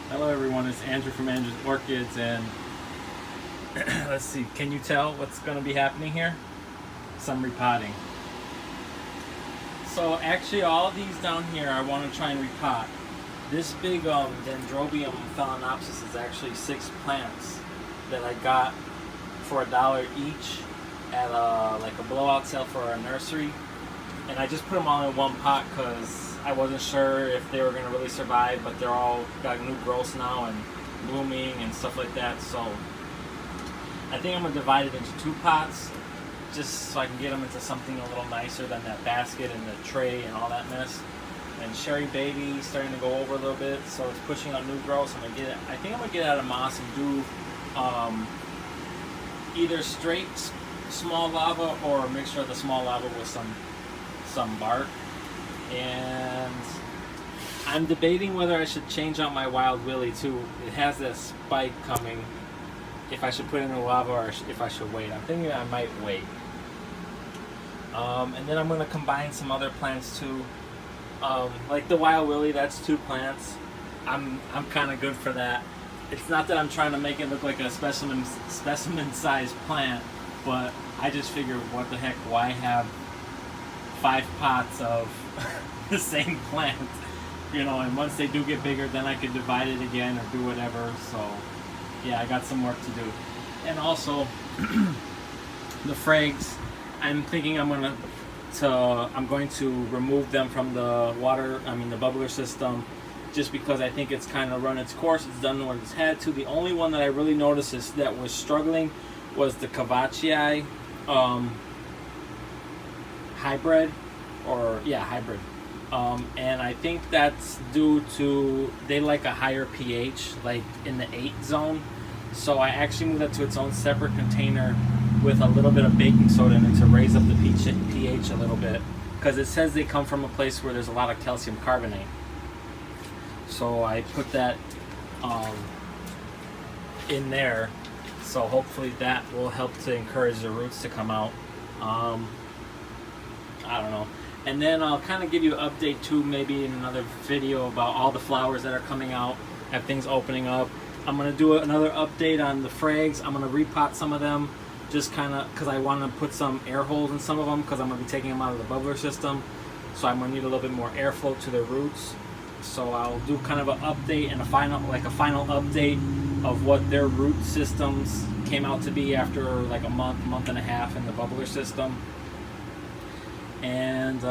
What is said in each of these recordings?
Hello everyone, it's Andrew from Andrew's Orchids, and let's see, can you tell what's going to be happening here? Some repotting. So actually all of these down here I want to try and repot. This big Dendrobium phalaenopsis is actually 6 plants that I got for $1 each at like a blowout sale for a nursery. And I just put them all in one pot because I wasn't sure if they were going to really survive, but they're all got new growths now and blooming and stuff like that. So I think I'm going to divide it into 2 pots just so I can get them into something a little nicer than that basket and the tray and all that mess. And Sherry Baby starting to go over a little bit, so it's pushing out new growths. I think I'm going to get out of moss and do either straight small lava or a mixture of the small lava with some bark. And I'm debating whether I should change out my Wild Willie too. It has that spike coming. If I should put it in the lava or if I should wait. I'm thinking I might wait. And then I'm going to combine some other plants too. Like the Wild Willie, that's 2 plants. I'm kind of good for that. It's not that I'm trying to make it look like a specimen sized plant, but I just figured, what the heck, why have 5 pots of the same plant, and once they do get bigger, then I could divide it again or do whatever. So yeah, I got some work to do. And also the frags, I'm thinking I'm going to remove them from the the bubbler system, just because I think it's kind of run its course. It's done what it's had to. The only one that I really noticed that was struggling was the Cavacii hybrid. And I think that's due to they like a higher pH, like in the 8 zone. So I actually moved that to its own separate container with a little bit of baking soda in it to raise up the pH a little bit, because it says they come from a place where there's a lot of calcium carbonate. So I put that in there, so hopefully that will help to encourage the roots to come out. I don't know. And then I'll kind of give you an update too, maybe in another video, about all the flowers that are coming out, have things opening up. I'm going to do another update on the frags. I'm going to repot some of them, just kind of because I want to put some air holes in some of them, because I'm going to be taking them out of the bubbler system. So I'm going to need a little bit more airflow to their roots. So I'll do kind of an update and a final update of what their root systems came out to be after like a month and a half in the bubbler system. And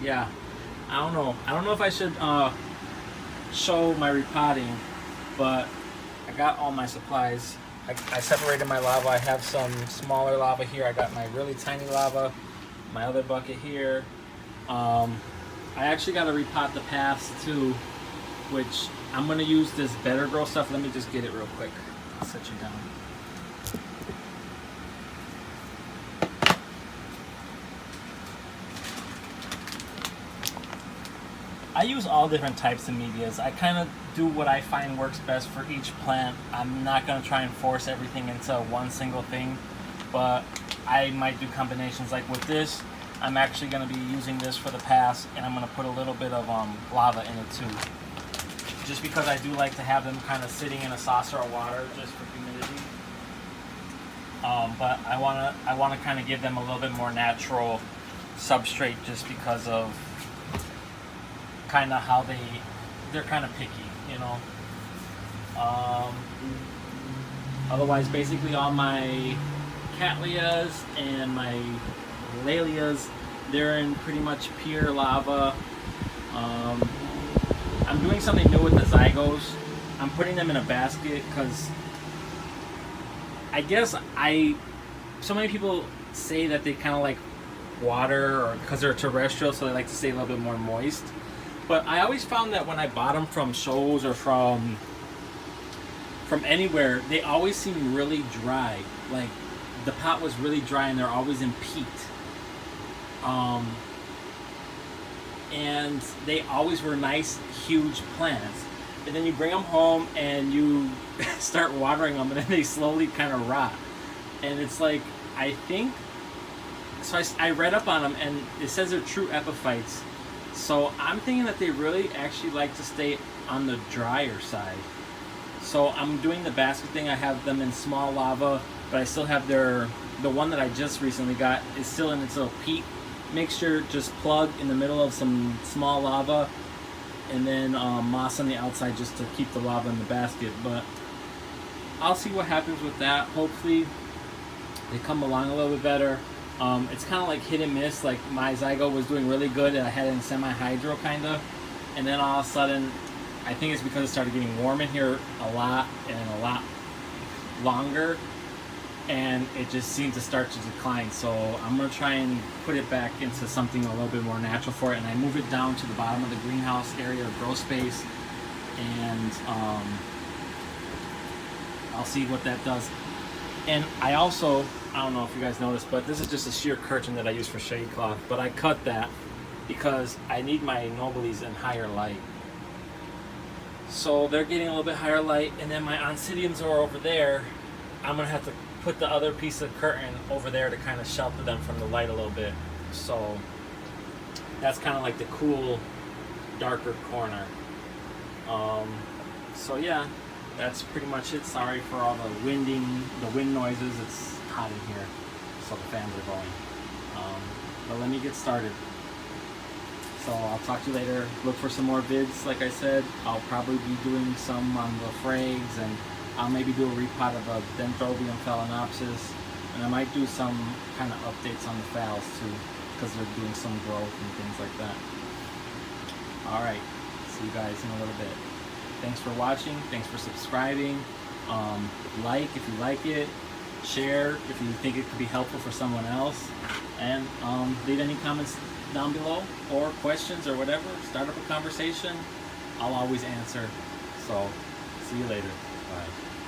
yeah, I don't know if I should show my repotting, but I got all my supplies. I separated my lava. I have some smaller lava here. I got my really tiny lava, my other bucket here. I actually got to repot the paths too, which I'm going to use this Better Grow stuff. Let me just get it real quick. I'll set you down. I use all different types of medias. I kind of do what I find works best for each plant. I'm not going to try and force everything into one single thing, but I might do combinations. Like with this, I'm actually going to be using this for the pass, and I'm going to put a little bit of lava in it too, just because I do like to have them kind of sitting in a saucer of water just for humidity. But I want to kind of give them a little bit more natural substrate, just because of kind of how they're kind of picky, Otherwise, basically all my Cattleyas and my Lalias, they're in pretty much pure lava. I'm doing something new with the Zygos. I'm putting them in a basket because I guess so many people say that they kind of like water, or because they're terrestrial, so they like to stay a little bit more moist. But I always found that when I bought them from shows or from anywhere, they always seem really dry. Like the pot was really dry and they're always in peat. And they always were nice, huge plants. And then you bring them home and you start watering them, and then they slowly kind of rot. And it's like, I think, so I read up on them, and it says they're true epiphytes. So I'm thinking that they really actually like to stay on the drier side. So I'm doing the basket thing. I have them in small lava, but I still have the one that I just recently got is still in its little peat mixture, just plug in the middle of some small lava, and then moss on the outside just to keep the lava in the basket. But I'll see what happens with that. Hopefully they come along a little bit better. It's kind of like hit and miss. Like my Zygo was doing really good, and I had it in semi-hydro kind of, and then all of a sudden, I think it's because it started getting warm in here a lot and a lot longer, and it just seemed to start to decline. So I'm gonna try and put it back into something a little bit more natural for it, and I move it down to the bottom of the greenhouse area or grow space, and I'll see what that does. And I also, I don't know if you guys noticed, but this is just a sheer curtain that I use for shade cloth, but I cut that because I need my Nobiles in higher light. So they're getting a little bit higher light, and then my Oncidiums are over there. I'm gonna have to put the other piece of curtain over there to kind of shelter them from the light a little bit. So that's kind of like the cool, darker corner. So yeah, that's pretty much it. Sorry for all the wind noises. It's hot in here, so the fans are going. But let me get started. So I'll talk to you later. Look for some more vids, like I said. I'll probably be doing some on the frags, and I'll maybe do a repot of a Dendrobium phalaenopsis, and I might do some kind of updates on the phals too, because they're doing some growth and things like that. Alright, see you guys in a little bit. Thanks for watching, thanks for subscribing. Like if you like it, share if you think it could be helpful for someone else, and leave any comments down below or questions or whatever. Start up a conversation. I'll always answer. So see you later. Bye.